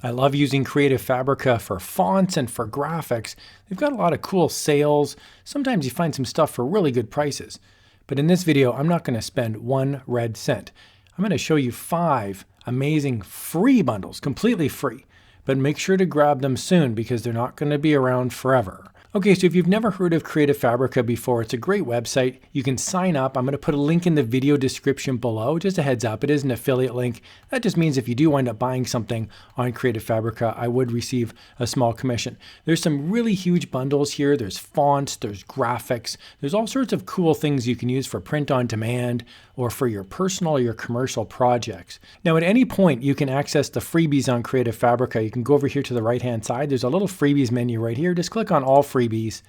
I love using Creative Fabrica for fonts and for graphics. They've got a lot of cool sales. Sometimes you find some stuff for really good prices. But in this video, I'm not going to spend 1 red cent. I'm going to show you 5 amazing free bundles, completely free. But make sure to grab them soon because they're not going to be around forever. Okay, so if you've never heard of Creative Fabrica before, it's a great website. You can sign up. I'm going to put a link in the video description below. Just a heads up, it is an affiliate link. That just means if you do wind up buying something on Creative Fabrica, I would receive a small commission. There's some really huge bundles here. There's fonts, there's graphics, there's all sorts of cool things you can use for print on demand or for your personal or your commercial projects. Now, at any point, you can access the freebies on Creative Fabrica. You can go over here to the right-hand side. There's a little freebies menu right here. Just click on all freebies,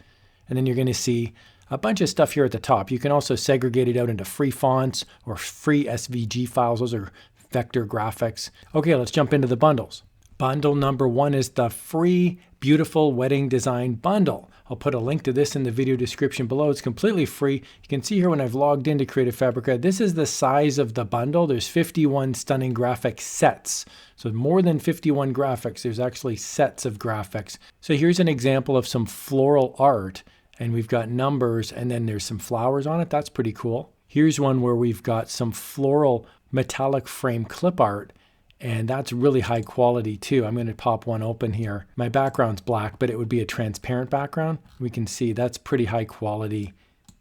and then you're going to see a bunch of stuff here at the top. You can also segregate it out into free fonts or free SVG files. Those are vector graphics. Okay, let's jump into the bundles. Bundle number 1 is the free beautiful wedding design bundle. I'll put a link to this in the video description below. It's completely free. You can see here when I've logged into Creative Fabrica, this is the size of the bundle. There's 51 stunning graphic sets. So more than 51 graphics, there's actually sets of graphics. So here's an example of some floral art, and we've got numbers, and then there's some flowers on it. That's pretty cool. Here's one where we've got some floral metallic frame clip art, and that's really high quality too. I'm going to pop one open here. My background's black, but it would be a transparent background. We can see that's pretty high quality,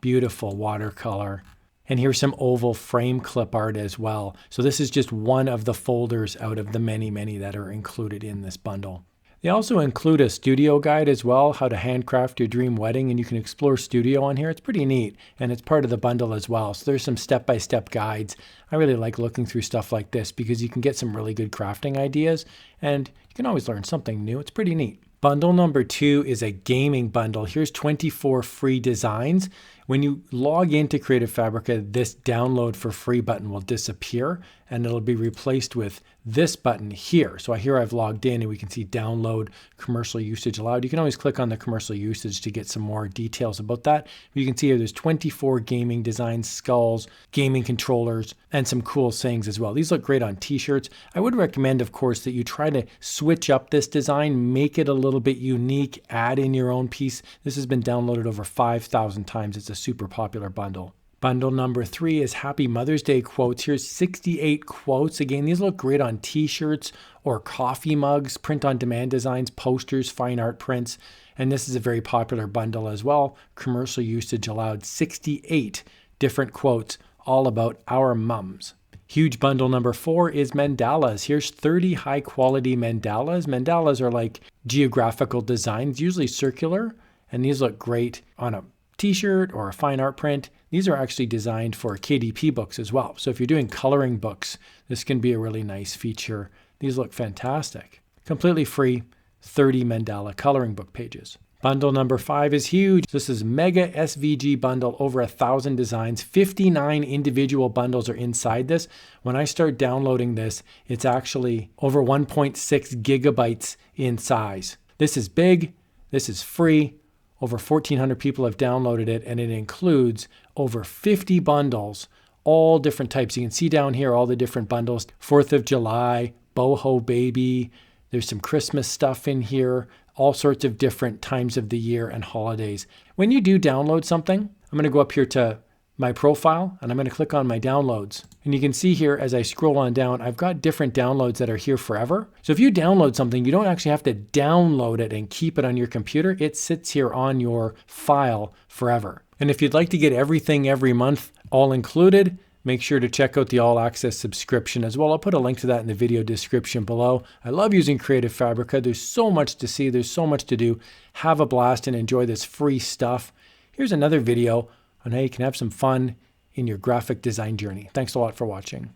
beautiful watercolor. And here's some oval frame clip art as well. So this is just one of the folders out of the many, many that are included in this bundle. They also include a studio guide as well, how to handcraft your dream wedding, and you can explore studio on here. It's pretty neat, and it's part of the bundle as well. So there's some step-by-step guides. I really like looking through stuff like this because you can get some really good crafting ideas, and you can always learn something new. It's pretty neat. Bundle number 2 is a gaming bundle. Here's 24 free designs. When you log into Creative Fabrica, this download for free button will disappear and it'll be replaced with this button here. So here I've logged in and we can see download commercial usage allowed. You can always click on the commercial usage to get some more details about that. You can see here there's 24 gaming designs, skulls, gaming controllers, and some cool sayings as well. These look great on t-shirts. I would recommend, of course, that you try to switch up this design, make it a little bit unique, add in your own piece. This has been downloaded over 5,000 times. It's a super popular bundle. Bundle number 3 is Happy Mother's Day quotes. Here's 68 quotes. Again, these look great on t-shirts or coffee mugs, print-on-demand designs, posters, fine art prints. And this is a very popular bundle as well. Commercial usage allowed. 68 different quotes all about our mums. Huge bundle number 4 is Mandalas. Here's 30 high-quality mandalas. Mandalas are like geographical designs, usually circular, and these look great on a t-shirt or a fine art print. These are actually designed for KDP books as well. So if you're doing coloring books, this can be a really nice feature. These look fantastic. Completely free, 30 mandala coloring book pages. Bundle number 5 is huge. This is mega SVG bundle, over 1,000 designs. 59 individual bundles are inside this. When I start downloading this, it's actually over 1.6 gigabytes in size. This is big. This is free. Over 1,400 people have downloaded it, and it includes over 50 bundles, all different types. You can see down here all the different bundles. 4th of July, boho baby. There's some Christmas stuff in here, all sorts of different times of the year and holidays. When you do download something, I'm going to go up here to my profile, and I'm going to click on my downloads. And you can see here as I scroll on down, I've got different downloads that are here forever. So if you download something, you don't actually have to download it and keep it on your computer. It sits here on your file forever. And if you'd like to get everything every month, all included, make sure to check out the All Access subscription as well. I'll put a link to that in the video description below. I love using Creative Fabrica. There's so much to see. There's so much to do. Have a blast and enjoy this free stuff. Here's another video on how you can have some fun in your graphic design journey. Thanks a lot for watching.